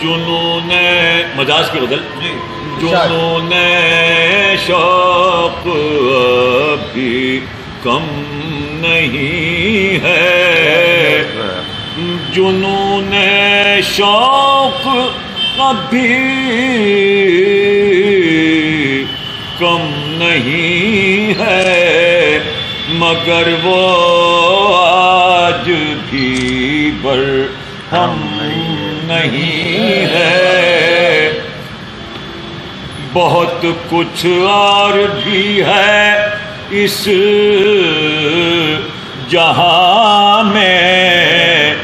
جنون مجاز کی غزل، جنون شوق ابھی کم نہیں ہے، جنون شوق ابھی کم نہیں ہے، مگر وہ آج بھی برہم نہیں ہے، بہت کچھ اور بھی ہے اس جہاں میں،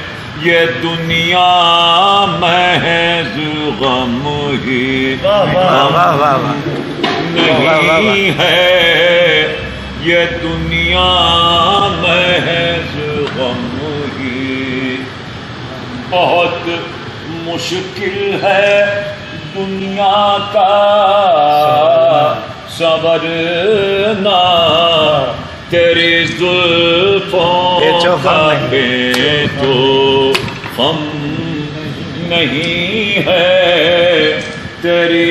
یہ دنیا محض غم ہی نہیں ہے، یہ دنیا محض غم ہی، بہت مشکل ہے دنیا کا سنورنا، تیری زلفوں کا بے تو غم نہیں ہے، تیری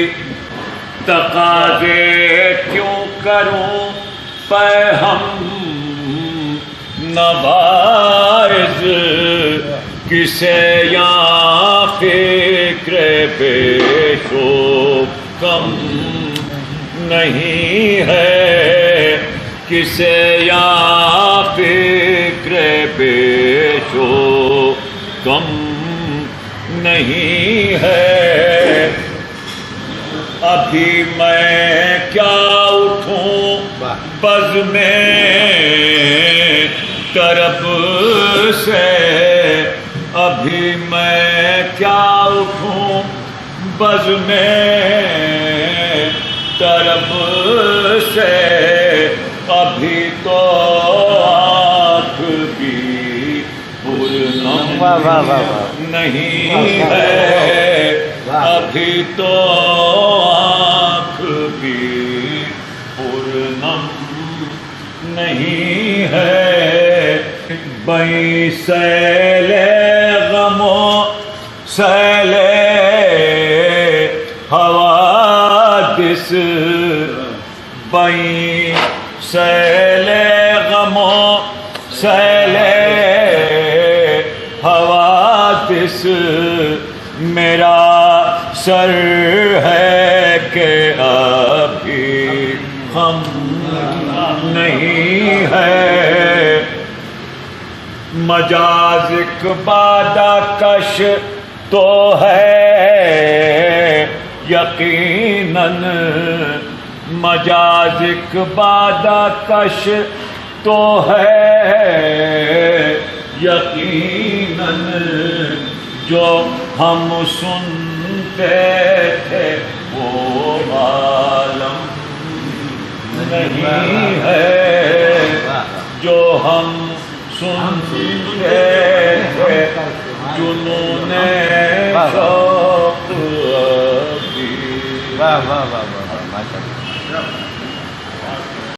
تقاضے کیوں کروں پہ ہم نوارز، کسے یا فکر پیش و کم نہیں ہے، کسے یا فکر پیش و کم نہیں ہے، ابھی میں کیا اٹھوں بز میں طرب سے، ابھی میں کیا اٹھوں بز میں طرب سے، ابھی تو آنکھ بھی پرنم نہیں ہے، ابھی تو آنکھ بھی پرنم نہیں ہے، بیں سیل غموں سیل حوادث، بیں سیل غموں سیل حوادث، میرا سر ہے کہ ابھی ہم نہیں ہے، مجاز اقبادہ کش تو ہے یقیناً، مجاز اقبادہ کش تو ہے یقیناً، جو ہم سنتے تھے وہ عالم نہیں ہے، جو ہم سنتے